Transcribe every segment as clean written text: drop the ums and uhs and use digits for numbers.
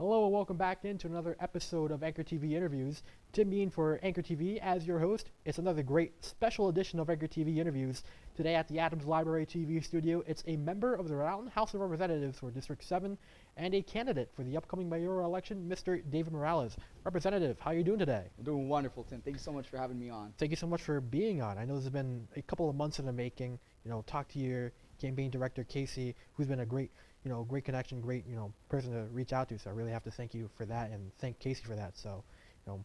Hello and welcome back into another episode of Anchor TV Interviews. Tim Bean for Anchor TV as your host. It's another great special edition of Anchor TV Interviews. Today at the Adams Library TV studio, it's a member of the Rhode Island House of Representatives for District 7 and a candidate for the upcoming mayoral election, Mr. David Morales. Representative, how are you doing today? I'm doing wonderful, Tim. Thank you so much for having me on. Thank you so much for being on. I know this has been a couple of months in the making. Talk to your campaign director, Casey, who's been a great connection, great, person to reach out to. So I really have to thank you for that and thank Casey for that. So, you're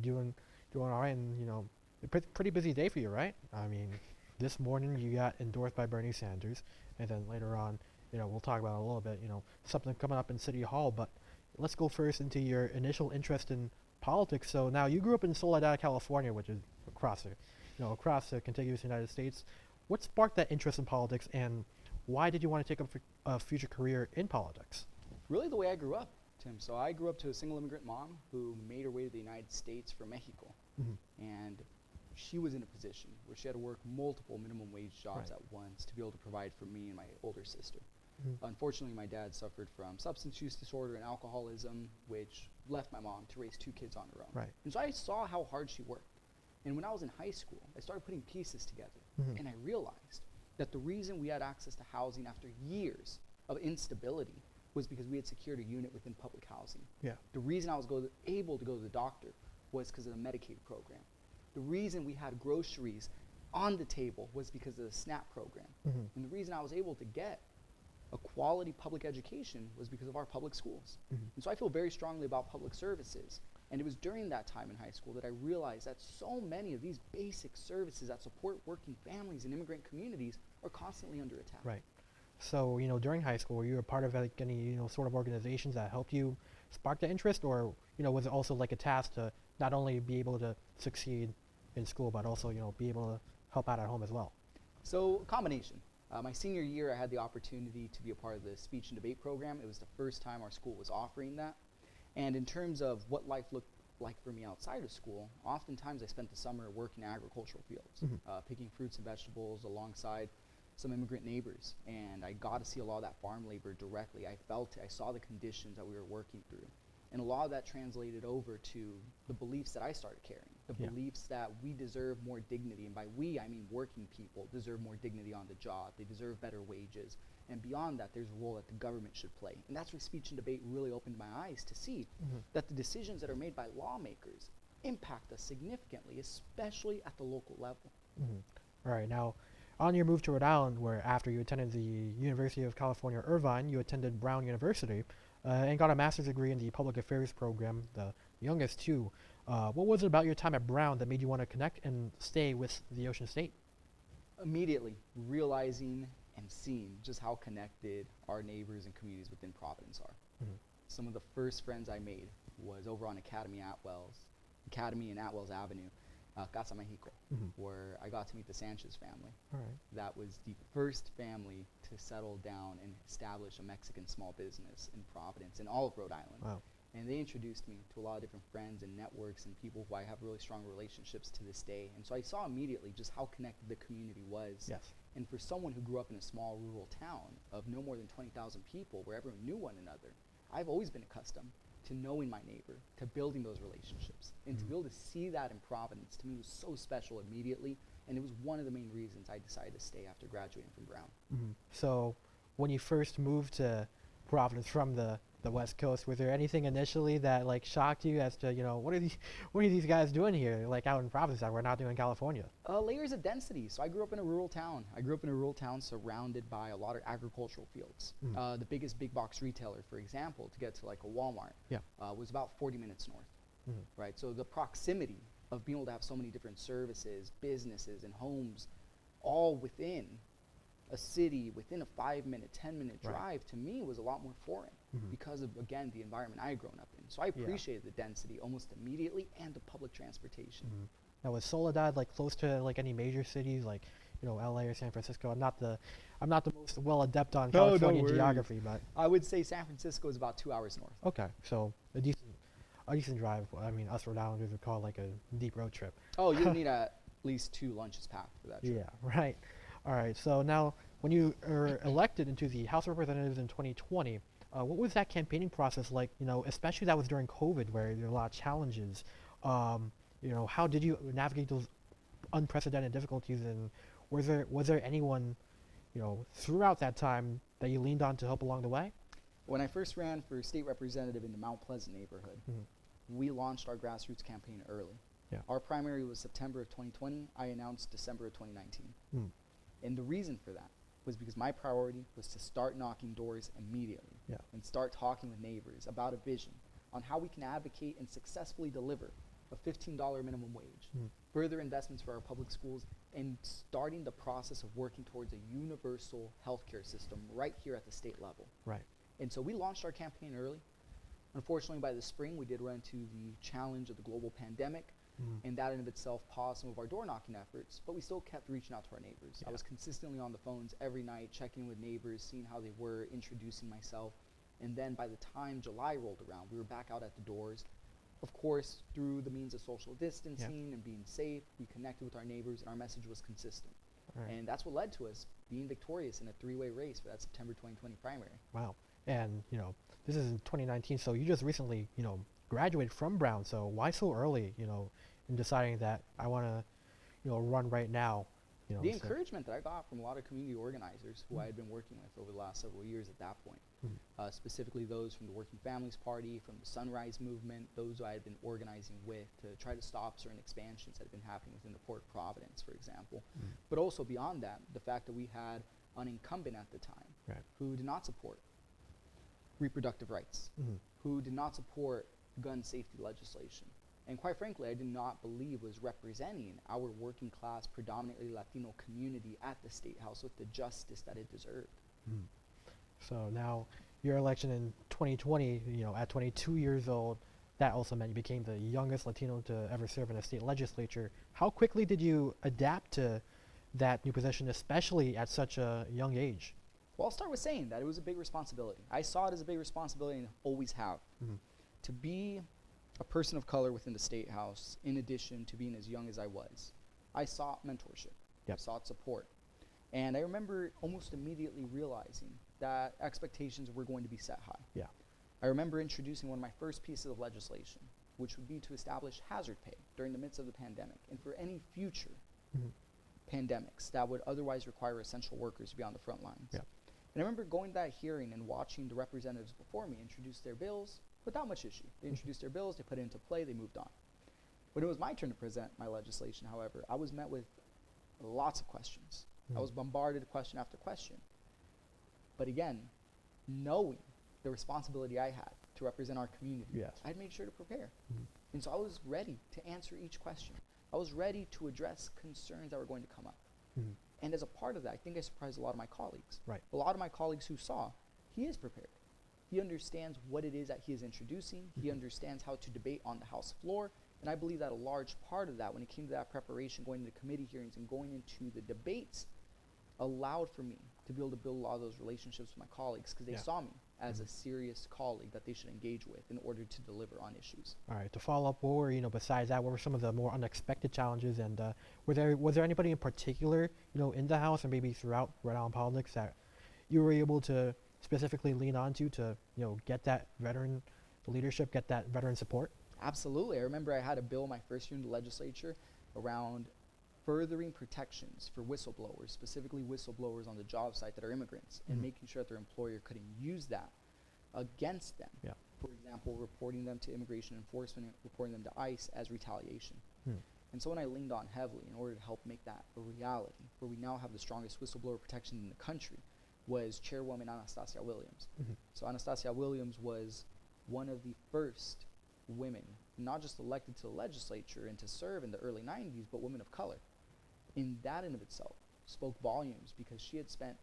doing all right, and a pretty busy day for you, right? I mean, this morning you got endorsed by Bernie Sanders, and then later on, we'll talk about it a little bit, something coming up in City Hall. But let's go first into your initial interest in politics. So now you grew up in Soledad, California, which is across the contiguous United States. What sparked that interest in politics, and why did you want to take up a future career in politics? Really the way I grew up, Tim. So I grew up to a single immigrant mom who made her way to the United States from Mexico. And she was in a position where she had to work multiple minimum wage jobs Right. at once to be able to provide for me and my older sister. Unfortunately, my dad suffered from substance use disorder and alcoholism, which left my mom to raise two kids on her own. Right. And so I saw how hard she worked. And when I was in high school, I started putting pieces together. And I realized that the reason we had access to housing after years of instability was because we had secured a unit within public housing. Yeah. The reason I was able to go to the doctor was because of the Medicaid program. The reason we had groceries on the table was because of the SNAP program. And the reason I was able to get a quality public education was because of our public schools. And so I feel very strongly about public services. And it was during that time in high school that I realized that so many of these basic services that support working families and immigrant communities are constantly under attack. Right. So, during high school, were you a part of like any, sort of organizations that helped you spark the interest, or, was it also like a task to not only be able to succeed in school, but also, be able to help out at home as well? So, a combination. My senior year, I had the opportunity to be a part of the speech and debate program. It was the first time our school was offering that. And in terms of what life looked like for me outside of school, oftentimes I spent the summer working in agricultural fields, picking fruits and vegetables alongside some immigrant neighbors. And I got to see a lot of that farm labor directly. I felt it. I saw the conditions that we were working through. And a lot of that translated over to the beliefs that I started carrying, the beliefs that we deserve more dignity. And by we, I mean working people deserve more dignity on the job. They deserve better wages. And beyond that, there's a role that the government should play. And that's where speech and debate really opened my eyes to see that the decisions that are made by lawmakers impact us significantly, especially at the local level. All right. Now, on your move to Rhode Island, where after you attended the University of California, Irvine, you attended Brown University and got a master's degree in the public affairs program, the youngest too. What was it about your time at Brown that made you want to connect and stay with the Ocean State? Immediately realizing and seeing just how connected our neighbors and communities within Providence are. Some of the first friends I made was over on Academy and Atwells Avenue, Casa Mexico, where I got to meet the Sanchez family. All right. That was the first family to settle down and establish a Mexican small business in Providence and all of Rhode Island. Wow. And they introduced me to a lot of different friends and networks and people who I have really strong relationships to this day. And so I saw immediately just how connected the community was. Yes. And for someone who grew up in a small rural town of no more than 20,000 people where everyone knew one another, I've always been accustomed to knowing my neighbor, to building those relationships. And to be able to see that in Providence, to me, was so special immediately. And it was one of the main reasons I decided to stay after graduating from Brown. So, when you first moved to Providence from the West Coast, was there anything initially that like shocked you as to what are these guys doing here, like out in Providence that we're not doing in California? Layers of density. So I grew up in a rural town. I grew up in a rural town surrounded by a lot of agricultural fields. The biggest big box retailer, for example, to get to like a Walmart, was about 40 minutes north. Right. So the proximity of being able to have so many different services, businesses, and homes, all within a city, within a 5-minute, 10-minute drive, to me was a lot more foreign because of, again, the environment I had grown up in. So I appreciated the density almost immediately and the public transportation. Now, was Soledad like close to like any major cities like LA or San Francisco? I'm not the most well adept on No, California don't worry. geography, but I would say San Francisco is about 2 hours north. okay, so a decent drive. I mean, us Rhode Islanders would call it like a deep road trip. Oh, you'll need at least 2 lunches packed for that trip. Yeah, right. All right. So now, when you are elected into the House of Representatives in 2020, What was that campaigning process like? You know, especially that was during COVID, where there were a lot of challenges. You know, how did you navigate those unprecedented difficulties, and was there anyone, you know, throughout that time that you leaned on to help along the way? When I first ran for state representative in the Mount Pleasant neighborhood, Mhm. we launched our grassroots campaign early. Yeah. Our primary was September of 2020. I announced December of 2019. Mm. And the reason for that was because my priority was to start knocking doors immediately Yeah. and start talking with neighbors about a vision on how we can advocate and successfully deliver a $15 minimum wage, Mm. further investments for our public schools, and starting the process of working towards a universal healthcare system right here at the state level. Right. And so we launched our campaign early. Unfortunately, by the spring, we did run into the challenge of the global pandemic, Mm. and that in of itself paused some of our door knocking efforts, but we still kept reaching out to our neighbors. I Yeah. was consistently on the phones every night, checking with neighbors, seeing how they were, introducing myself. And then by the time July rolled around, we were back out at the doors. Of course, through the means of social distancing and being safe, we connected with our neighbors, and our message was consistent. All right. And that's what led to us being victorious in a three-way race for that September 2020 primary. Wow. And, you know, this is in 2019, so you just recently, you know, graduated from Brown. So why so early, you know, in deciding that I want to, you know, run right now? You know, The so- encouragement that I got from a lot of community organizers who I Mm. had been working with over the last several years at that point, Mm. specifically those from the Working Families Party, from the Sunrise Movement, those who I had been organizing with to try to stop certain expansions that had been happening within the Port of Providence, for example. Mm. But also beyond that, the fact that we had an incumbent at the time Right. who did not support reproductive rights, Mhm. who did not support gun safety legislation, and quite frankly, I did not believe was representing our working class, predominantly Latino community at the State House with the justice that it deserved. Mm. So now your election in 2020, you know, at 22 years old, that also meant you became the youngest Latino to ever serve in a state legislature. How quickly did you adapt to that new position, especially at such a young age? Well, I'll start with saying that it was a big responsibility. I saw it as a big responsibility and always have. Mhm. To be a person of color within the State House, in addition to being as young as I was, I sought mentorship. I Yep. sought support. And I remember almost immediately realizing that expectations were going to be set high. Yeah. I remember introducing one of my first pieces of legislation, which would be to establish hazard pay during the midst of the pandemic and for any future Mhm. pandemics that would otherwise require essential workers to be on the front lines. Yeah. And I remember going to that hearing and watching the representatives before me introduce their bills without much issue. They introduced their bills, they put it into play, they moved on. When it was my turn to present my legislation, however, I was met with lots of questions. I was bombarded question after question. But again, knowing the responsibility I had to represent our community, Yes. I'd made sure to prepare. Mhm. And so I was ready to answer each question. I was ready to address concerns that were going to come up. Mhm. And as a part of that, I think I surprised a lot of my colleagues. Right. A lot of my colleagues who saw he is prepared. He understands what it is that he is introducing. He understands how to debate on the House floor. And I believe that a large part of that, when it came to that preparation, going into committee hearings and going into the debates, allowed for me to be able to build a lot of those relationships with my colleagues because they Yeah. saw me as a serious colleague that they should engage with in order to deliver on issues. All right. To follow up, what were, you know, besides that, what were some of the more unexpected challenges, and was there anybody in particular, you know, in the House and maybe throughout Rhode Island politics that you were able to specifically lean onto to, you know, get that veteran leadership, get that veteran support? Absolutely. I remember I had a bill my first year in the legislature around furthering protections for whistleblowers, specifically whistleblowers on the job site that are immigrants, and Mhm. making sure that their employer couldn't use that against them. Yeah. For example, reporting them to immigration enforcement, and reporting them to ICE as retaliation. Hmm. And so when I leaned on heavily in order to help make that a reality, where we now have the strongest whistleblower protection in the country, was Chairwoman Anastasia Williams. Mhm. So Anastasia Williams was one of the first women, not just elected to the legislature and to serve in the early 90s, but women of color. And that in of itself spoke volumes because she had spent,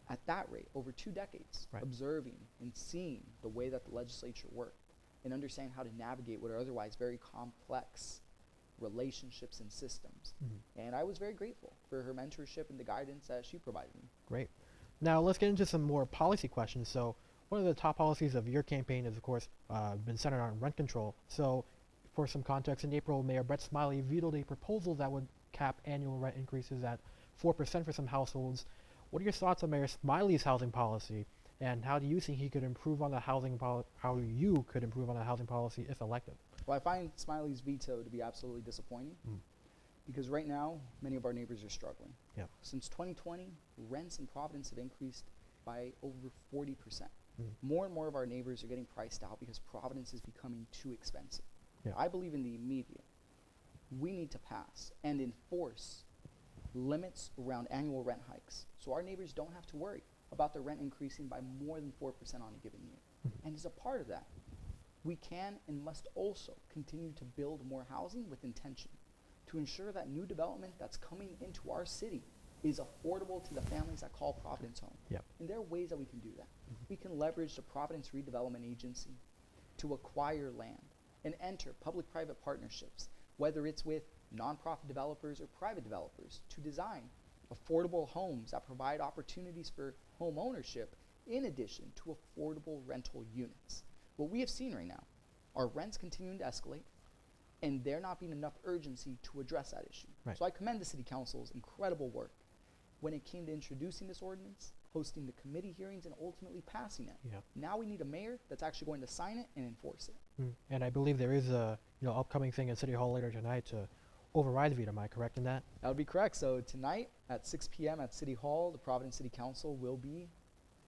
at that rate, over 2 decades Right. observing and seeing the way that the legislature worked and understanding how to navigate what are otherwise very complex relationships and systems. Mhm. And I was very grateful for her mentorship and the guidance that she provided me. Great. Now let's get into some more policy questions. So one of the top policies of your campaign is, of course, been centered on rent control. So for some context, in April, Mayor Brett Smiley vetoed a proposal that would cap annual rent increases at 4% for some households. What are your thoughts on Mayor Smiley's housing policy? And how do you think he could improve on the how you could improve on the housing policy if elected? Well, I find Smiley's veto to be absolutely disappointing Mm. because right now, many of our neighbors are struggling. Yeah. Since 2020, rents in Providence have increased by over 40%. Mm. More and more of our neighbors are getting priced out because Providence is becoming too expensive. Yeah. I believe in the immediate. We need to pass and enforce limits around annual rent hikes so our neighbors don't have to worry about their rent increasing by more than 4% on a given year. Mhm. And as a part of that, we can and must also continue to build more housing with intention to ensure that new development that's coming into our city is affordable to the families that call Providence home. Yep. And there are ways that we can do that. We can leverage the Providence Redevelopment Agency to acquire land and enter public-private partnerships, whether it's with nonprofit developers or private developers, to design affordable homes that provide opportunities for home ownership in addition to affordable rental units. What we have seen right now are rents continuing to escalate and there not being enough urgency to address that issue. Right. So I commend the City Council's incredible work when it came to introducing this ordinance, hosting the committee hearings, and ultimately passing it. Yeah. Now we need a mayor that's actually going to sign it and enforce it. And I believe there is a upcoming thing in City Hall later tonight to override the veto. Am I correct in that? That would be correct. So tonight at 6 p.m. at City Hall, the Providence City Council will be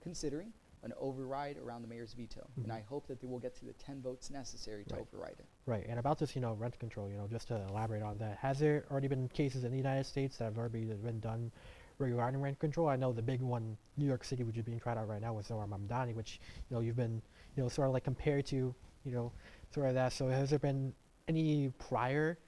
considering an override around the mayor's veto. Mhm. And I hope that they will get to the 10 votes necessary to Right. override it. Right. And about this, rent control, just to elaborate on that, has there already been cases in the United States that have already been done regarding rent control? I know the big one, New York City, which is being tried out right now with Zohar Mamdani, which, you've been, sort of like compared to, sort of that. So has there been any prior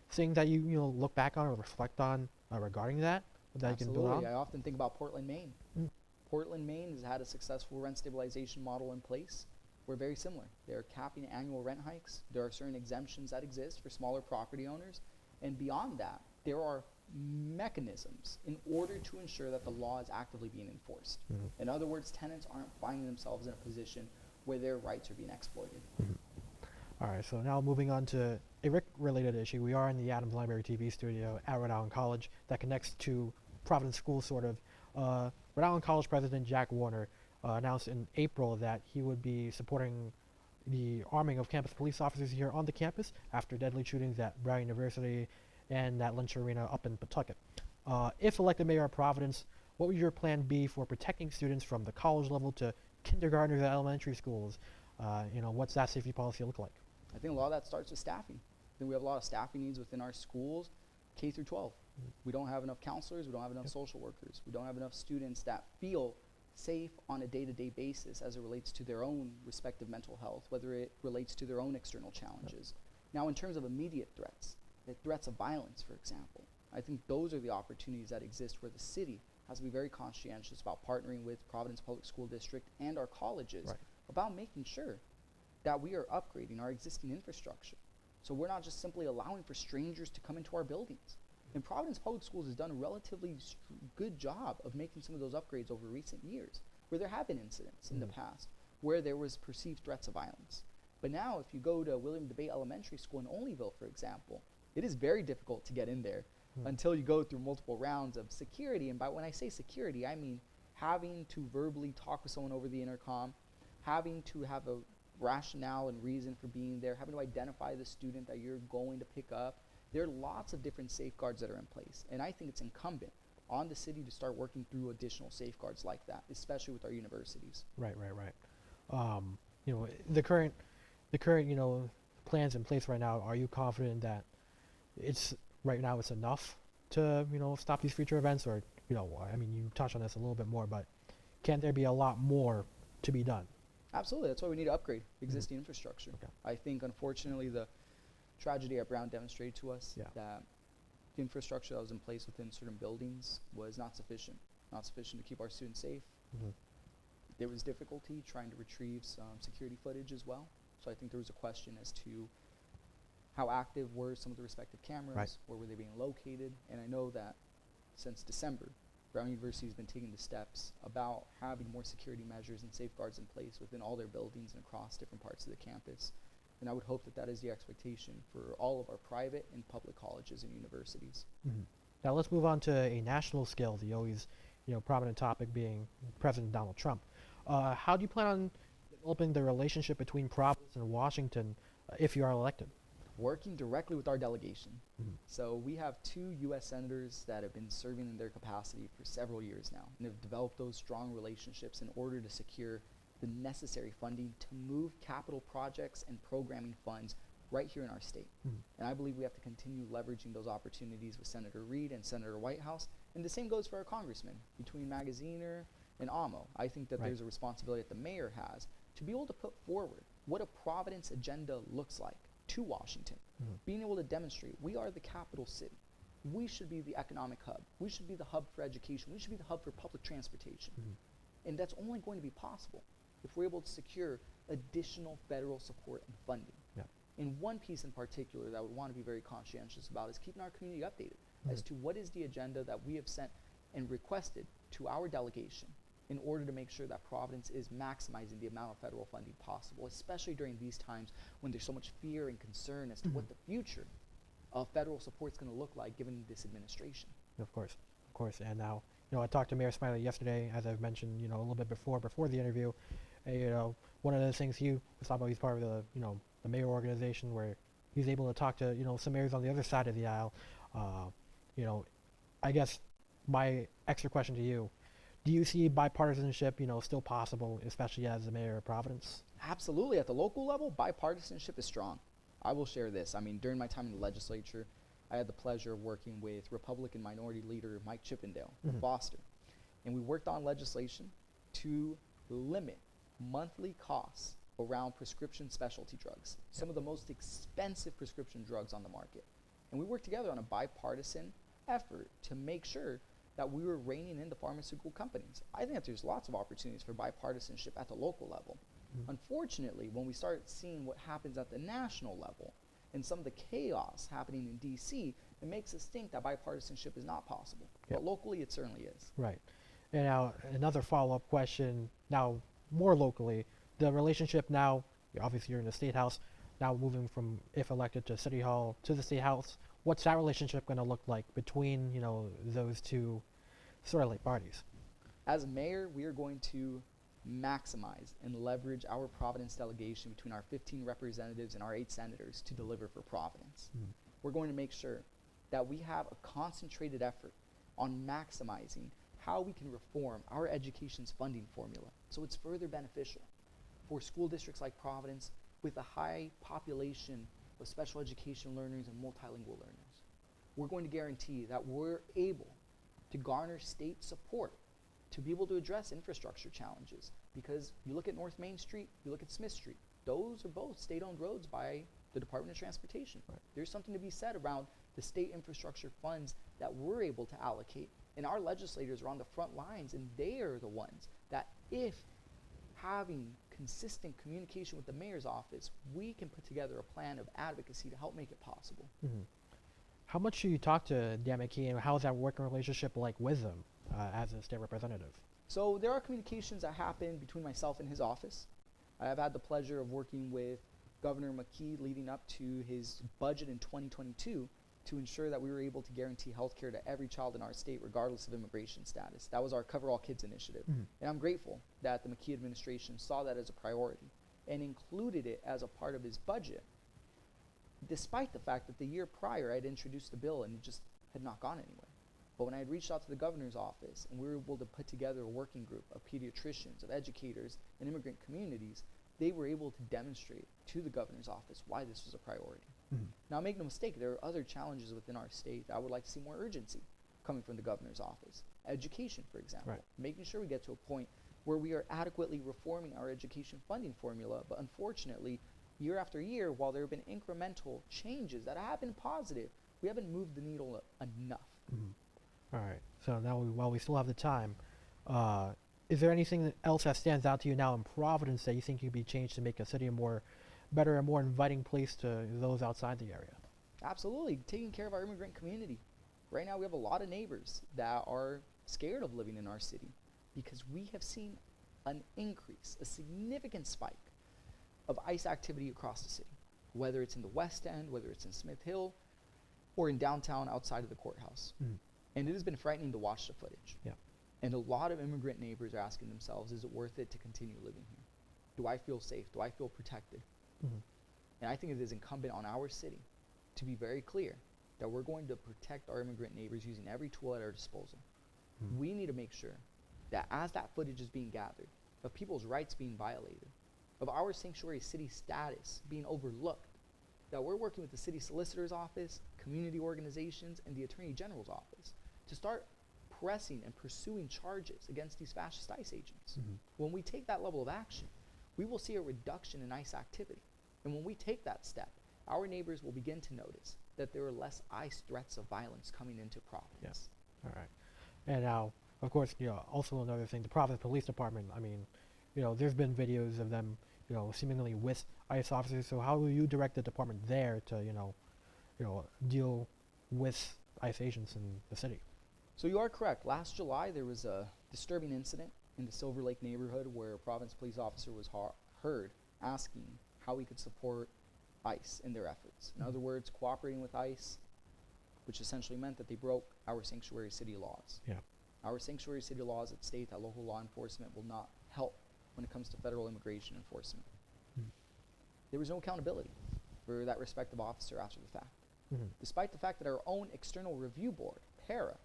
thing that you look back on or reflect on regarding that you can build Absolutely. on? I often think about Portland, Maine. Mm. Portland, Maine has had a successful rent stabilization model in place. We're very similar. They're capping annual rent hikes. There are certain exemptions that exist for smaller property owners. And beyond that, there are mechanisms in order to ensure that the law is actively being enforced. Mhm. In other words, tenants aren't finding themselves in a position where their rights are being exploited. All right, so now moving on to a RIC-related issue. We are in the Adams Library TV studio at Rhode Island College that connects to Providence Schools, sort of. Rhode Island College President Jack Warner announced in April that he would be supporting the arming of campus police officers here on the campus after deadly shootings at Brown University and at Lynch Arena up in Pawtucket. If elected mayor of Providence, what would your plan be for protecting students from the college level to kindergartners at elementary schools? What's that safety policy look like? I think a lot of that starts with staffing. I think we have a lot of staffing needs within our schools, K through 12. We don't have enough counselors. We don't have enough social workers. We don't have enough students that feel safe on a day-to-day basis as it relates to their own respective mental health, whether it relates to their own external challenges. Now, in terms of immediate threats, the threats of violence, for example, I think those are the opportunities that exist where the city has to be very conscientious about partnering with Providence Public School District and our colleges Right. about making sure that we are upgrading our existing infrastructure. So we're not just simply allowing for strangers to come into our buildings. And Providence Public Schools has done a relatively good job of making some of those upgrades over recent years, where there have been incidents in the past where there was perceived threats of violence. But now if you go to William DeBate Elementary School in Olneyville, for example, it is very difficult to get in there until you go through multiple rounds of security. And by when I say security, I mean having to verbally talk with someone over the intercom, having to have a rationale and reason for being there, having to identify the student that you're going to pick up. There are lots of different safeguards that are in place. And I think it's incumbent on the city to start working through additional safeguards like that, especially with our universities. Right. The current plans in place right now. Are you confident that it's enough to stop these future events, or you touched on this a little bit more, but can't there be a lot more to be done? Absolutely. That's why we need to upgrade existing infrastructure. Okay. I think, unfortunately, the tragedy at Brown demonstrated to us that the infrastructure that was in place within certain buildings was not sufficient to keep our students safe. There was difficulty trying to retrieve some security footage as well. So I think there was a question as to how active were some of the respective cameras, Right. where were they being located, and I know that since December, Brown University has been taking the steps about having more security measures and safeguards in place within all their buildings and across different parts of the campus. And I would hope that that is the expectation for all of our private and public colleges and universities. Now let's move on to a national scale. The always prominent topic being President Donald Trump. How do you plan on developing the relationship between Providence and Washington if you are elected? Working directly with our delegation. Mhm. So we have 2 U.S. senators that have been serving in their capacity for several years now and have developed those strong relationships in order to secure the necessary funding to move capital projects and programming funds right here in our state. Mhm. And I believe we have to continue leveraging those opportunities with Senator Reid and Senator Whitehouse. And the same goes for our congressmen between Magaziner and Amo. I think that Right. there's a responsibility that the mayor has to be able to put forward what a Providence agenda looks like to Washington, Mhm. being able to demonstrate we are the capital city. We should be the economic hub. We should be the hub for education. We should be the hub for public transportation. Mhm. And that's only going to be possible if we're able to secure additional federal support and funding. Yeah. And one piece in particular that I would want to be very conscientious about is keeping our community updated as Mhm. to what is the agenda that we have sent and requested to our delegation in order to make sure that Providence is maximizing the amount of federal funding possible, especially during these times when there's so much fear and concern as to what Mhm. the future of federal support is going to look like given this administration. Of course, of course. And now, I talked to Mayor Smiley yesterday, as I've mentioned, a little bit before the interview. And, one of the things he was talking about, he's part of the, the mayor organization where he's able to talk to, some mayors on the other side of the aisle. Uh, you know, I guess my extra question to you: do you see bipartisanship, still possible, especially as the mayor of Providence? Absolutely. At the local level, bipartisanship is strong. I will share this. I mean, during my time in the legislature, I had the pleasure of working with Republican Minority Leader Mike Chippendale from Mhm. Foster. And we worked on legislation to limit monthly costs around prescription specialty drugs, some of the most expensive prescription drugs on the market. And we worked together on a bipartisan effort to make sure that we were reining in the pharmaceutical companies. I think that there's lots of opportunities for bipartisanship at the local level. Mhm. Unfortunately, when we start seeing what happens at the national level and some of the chaos happening in DC, it makes us think that bipartisanship is not possible. Yeah. But locally, it certainly is. Right. And now another follow-up question. Now, more locally, the relationship now. Obviously, you're in the state house. Now, moving from if elected to city hall to the state house. What's that relationship going to look like between those two sort of like parties? As mayor, we are going to maximize and leverage our Providence delegation between our 15 representatives and our 8 senators to deliver for Providence. Mhm. We're going to make sure that we have a concentrated effort on maximizing how we can reform our education's funding formula so it's further beneficial for school districts like Providence with a high population of special education learners and multilingual learners. We're going to guarantee that we're able to garner state support to be able to address infrastructure challenges, because you look at North Main Street, you look at Smith Street, those are both state-owned roads by the Department of Transportation. Right. There's something to be said around the state infrastructure funds that we're able to allocate, and our legislators are on the front lines, and they are the ones that, if having consistent communication with the mayor's office, we can put together a plan of advocacy to help make it possible. Mhm. How much do you talk to Dan McKee, and how's that working relationship like with him as a state representative? So there are communications that happen between myself and his office. I have had the pleasure of working with Governor McKee leading up to his budget in 2022 to ensure that we were able to guarantee health care to every child in our state regardless of immigration status. That was our Cover All Kids initiative. Mhm. And I'm grateful that the McKee administration saw that as a priority and included it as a part of his budget, despite the fact that the year prior I had introduced the bill and it just had not gone anywhere. But when I had reached out to the governor's office and we were able to put together a working group of pediatricians, of educators, and immigrant communities, they were able to demonstrate to the governor's office why this was a priority. Mhm. Now, make no mistake, there are other challenges within our state that I would like to see more urgency coming from the governor's office. Education, for example. Right. Making sure we get to a point where we are adequately reforming our education funding formula, but unfortunately, year after year, while there have been incremental changes that have been positive, we haven't moved the needle enough. Mhm. All right. So now, while we still have the time, is there anything else that stands out to you now in Providence that you think could be changed to make a city a better and more inviting place to those outside the area? Absolutely, taking care of our immigrant community. Right now, we have a lot of neighbors that are scared of living in our city because we have seen an increase, a significant spike of ICE activity across the city, whether it's in the West End, whether it's in Smith Hill, or in downtown outside of the courthouse. Mhm. And it has been frightening to watch the footage. Yeah. And a lot of immigrant neighbors are asking themselves, is it worth it to continue living here? Do I feel safe? Do I feel protected? Mhm. And I think it is incumbent on our city to be very clear that we're going to protect our immigrant neighbors using every tool at our disposal. Mhm. We need to make sure that as that footage is being gathered, of people's rights being violated, of our sanctuary city status being overlooked, that we're working with the city solicitor's office, community organizations, and the attorney general's office to start pressing and pursuing charges against these fascist ICE agents. Mhm. When we take that level of action, we will see a reduction in ICE activity. And when we take that step, our neighbors will begin to notice that there are less ICE threats of violence coming into Providence. All right. And now, of course, also another thing, the Providence Police Department. I mean, there's been videos of them, seemingly with ICE officers. So how will you direct the department there to, deal with ICE agents in the city? So you are correct. Last July, there was a disturbing incident in the Silver Lake neighborhood where a Providence police officer was heard asking how he could support ICE in their efforts. In other words, cooperating with ICE, which essentially meant that they broke our sanctuary city laws. Yeah. Our sanctuary city laws that state that local law enforcement will not help when it comes to federal immigration enforcement. Mhm. There was no accountability for that respective officer after the fact. Mhm. Despite the fact that our own external review board, PARA,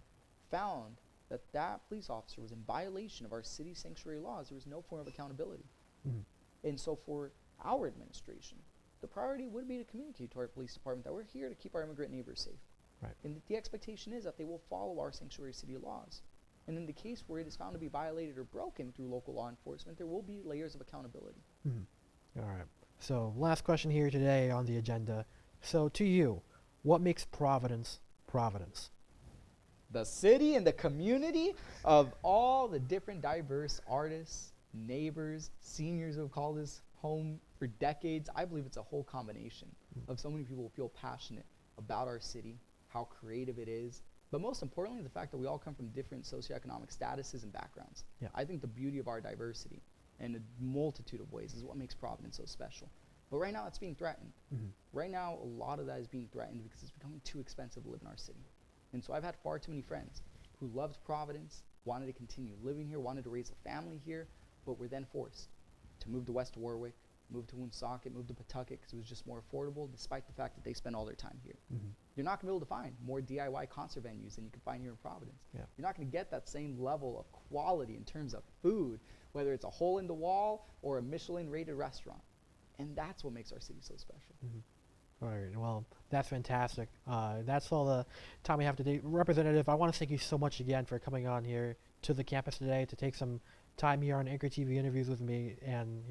found that that police officer was in violation of our city sanctuary laws, there was no form of accountability. Mhm. And so for our administration, the priority would be to communicate to our police department that we're here to keep our immigrant neighbors safe. Right. And that the expectation is that they will follow our sanctuary city laws. And in the case where it is found to be violated or broken through local law enforcement, there will be layers of accountability. Mhm. All right. So last question here today on the agenda. So to you, what makes Providence Providence? The city and the community of all the different diverse artists, neighbors, seniors who have called this home for decades. I believe it's a whole combination of so many people who feel passionate about our city, how creative it is, but most importantly, the fact that we all come from different socioeconomic statuses and backgrounds. Yeah. I think the beauty of our diversity in a multitude of ways is what makes Providence so special. But right now, it's being threatened. Mhm. Right now, a lot of that is being threatened because it's becoming too expensive to live in our city. And so I've had far too many friends who loved Providence, wanted to continue living here, wanted to raise a family here, but were then forced to move to West Warwick, move to Woonsocket, move to Pawtucket because it was just more affordable, despite the fact that they spend all their time here. Mhm. You're not going to be able to find more DIY concert venues than you can find here in Providence. Yeah. You're not going to get that same level of quality in terms of food, whether it's a hole in the wall or a Michelin-rated restaurant. And that's what makes our city so special. All right. Well, that's fantastic. That's all the time we have today. Representative, I want to thank you so much again for coming on here to the campus today to take some time here on Anchor TV interviews with me. And,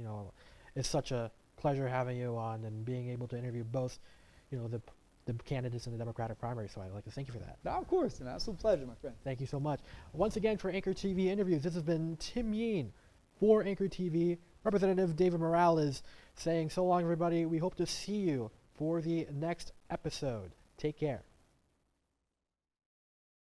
it's such a pleasure having you on and being able to interview both, the candidates in the Democratic primary. So I'd like to thank you for that. Now, of course, an absolute pleasure, my friend. Thank you so much. Once again, for Anchor TV interviews, this has been Tim Yeen for Anchor TV. Representative David Morales saying so long, everybody. We hope to see you for the next episode. Take care.